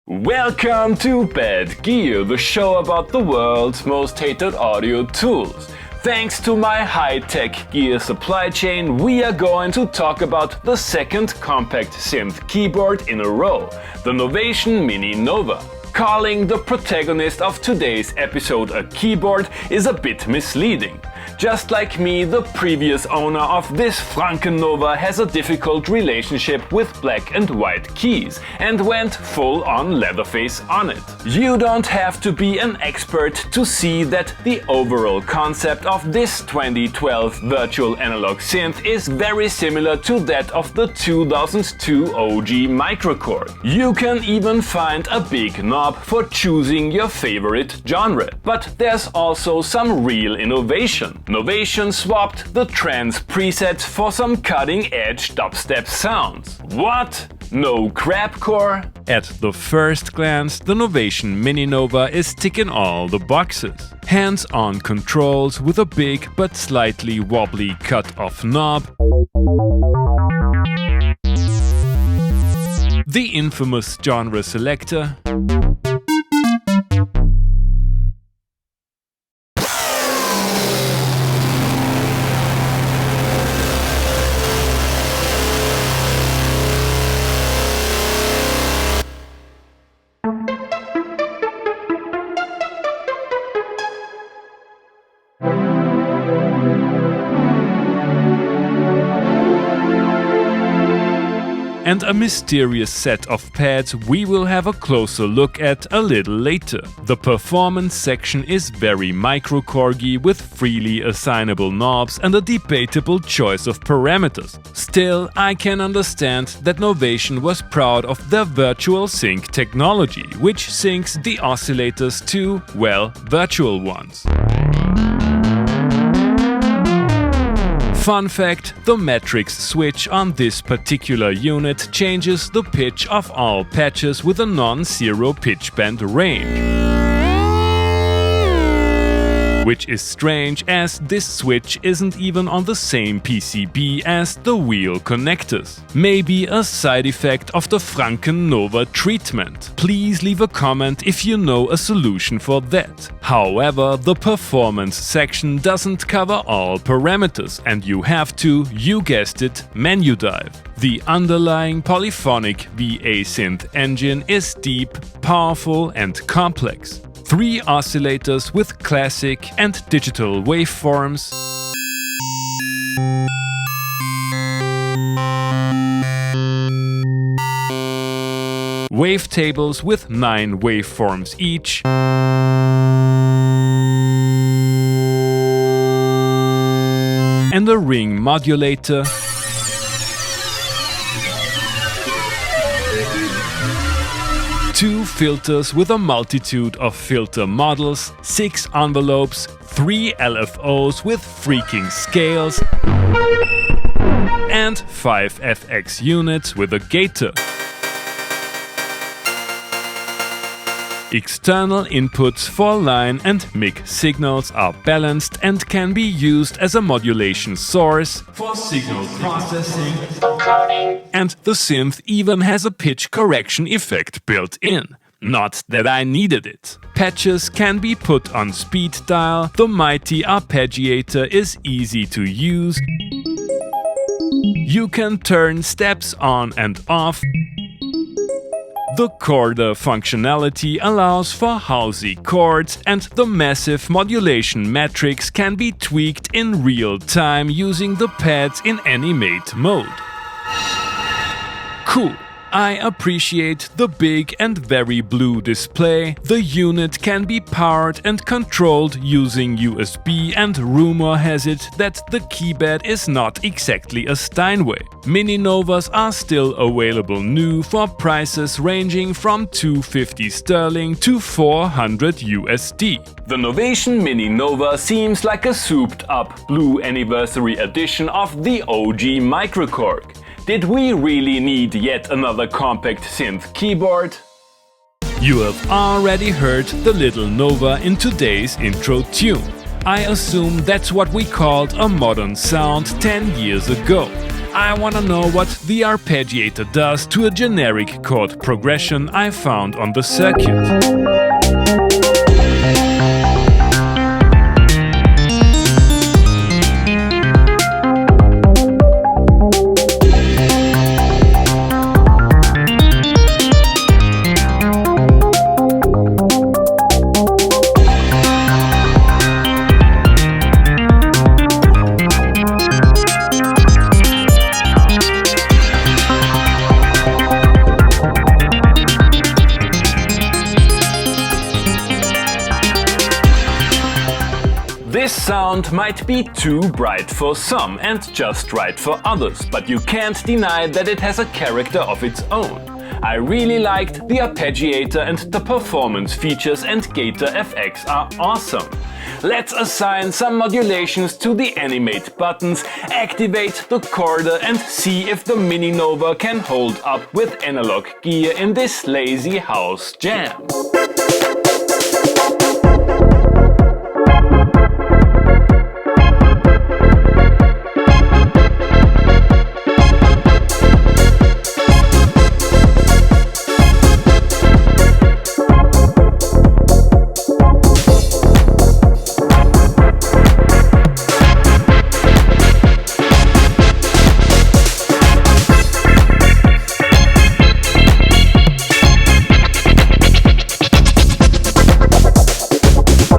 Welcome to Bad Gear, the show about the world's most hated audio tools. Thanks to my high-tech gear supply chain, we are going to talk about the second compact synth keyboard in a row, the Novation Mininova. Calling the protagonist of today's episode a keyboard is a bit misleading. Just like me, the previous owner of this Frankennova has a difficult relationship with black and white keys and went full on Leatherface on it. You don't have to be an expert to see that the overall concept of this 2012 virtual analog synth is very similar to that of the 2002 OG Microkorg. You can even find a big knob for choosing your favorite genre. But there's also some real innovation. Novation swapped the trance presets for some cutting-edge dubstep sounds. What? No crapcore? At the first glance, the Novation Mininova is ticking all the boxes. Hands-on controls with a big but slightly wobbly cut-off knob. The infamous genre selector. And a mysterious set of pads we will have a closer look at a little later. The performance section is very Microkorgy with freely assignable knobs and a debatable choice of parameters. Still, I can understand that Novation was proud of their virtual sync technology, which syncs the oscillators to, well, virtual ones. Fun fact, the matrix switch on this particular unit changes the pitch of all patches with a non-zero pitch band range. Which is strange as this switch isn't even on the same PCB as the wheel connectors. Maybe a side effect of the Frankennova treatment. Please leave a comment if you know a solution for that. However, the performance section doesn't cover all parameters and you have to, you guessed it, menu dive. The underlying polyphonic VA synth engine is deep, powerful and complex. 3 oscillators with classic and digital waveforms, wavetables with 9 waveforms each, and a ring modulator, two filters with a multitude of filter models, 6 envelopes, 3 LFOs with freaking scales, and 5 FX units with a gator. External inputs for line and mic signals are balanced and can be used as a modulation source for signal processing. And the synth even has a pitch correction effect built in. Not that I needed it. Patches can be put on speed dial, the mighty arpeggiator is easy to use. You can turn steps on and off. The chorder functionality allows for housey chords and the massive modulation matrix can be tweaked in real time using the pads in animate mode. Cool. I appreciate the big and very blue display. The unit can be powered and controlled using USB and rumor has it that the keypad is not exactly a Steinway. Mininovas are still available new for prices ranging from $250 sterling to $400 USD. The Novation Mininova seems like a souped up blue anniversary edition of the OG Microkorg. Did we really need yet another compact synth keyboard? You have already heard the little Nova in today's intro tune. I assume that's what we called a modern sound 10 years ago. I wanna know what the arpeggiator does to a generic chord progression I found on the circuit. This sound might be too bright for some and just right for others, but you can't deny that it has a character of its own. I really liked the arpeggiator and the performance features, and Gator FX are awesome. Let's assign some modulations to the animate buttons, activate the chorder and see if the Mininova can hold up with analog gear in this lazy house jam.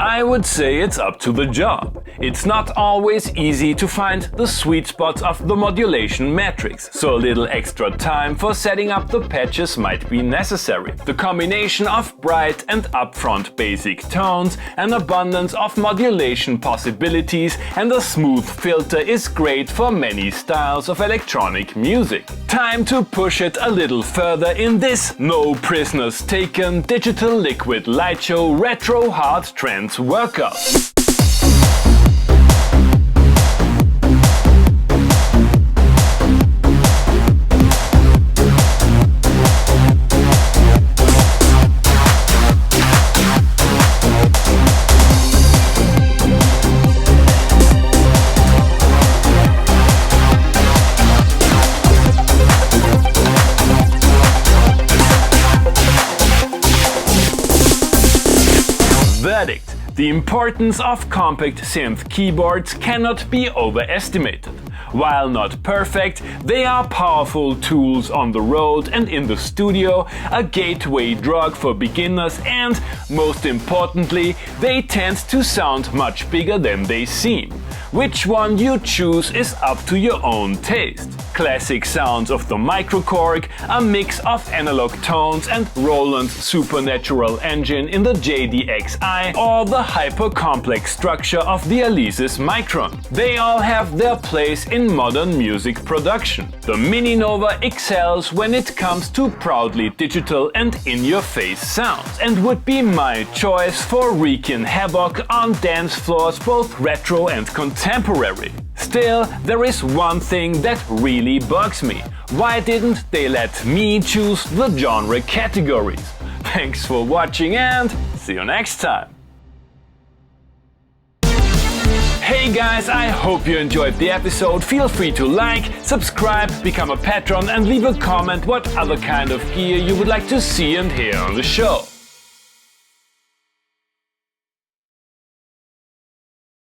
I would say it's up to the job. It's not always easy to find the sweet spot of the modulation matrix, so a little extra time for setting up the patches might be necessary. The combination of bright and upfront basic tones, an abundance of modulation possibilities, and a smooth filter is great for many styles of electronic music. Time to push it a little further in this no prisoners taken digital liquid light show retro hard trance workout. Verdict: the importance of compact synth keyboards cannot be overestimated. While not perfect, they are powerful tools on the road and in the studio, a gateway drug for beginners, and, most importantly, they tend to sound much bigger than they seem. Which one you choose is up to your own taste. Classic sounds of the Microkorg, a mix of analog tones and Roland's supernatural engine in the JDXi, or the hyper-complex structure of the Alesis Micron. They all have their place in modern music production. The Mininova excels when it comes to proudly digital and in-your-face sounds, and would be my choice for wreaking havoc on dance floors both retro and contemporary. Still, there is one thing that really bugs me. Why didn't they let me choose the genre categories? Thanks for watching and see you next time! Hey guys, I hope you enjoyed the episode. Feel free to like, subscribe, become a patron and leave a comment what other kind of gear you would like to see and hear on the show.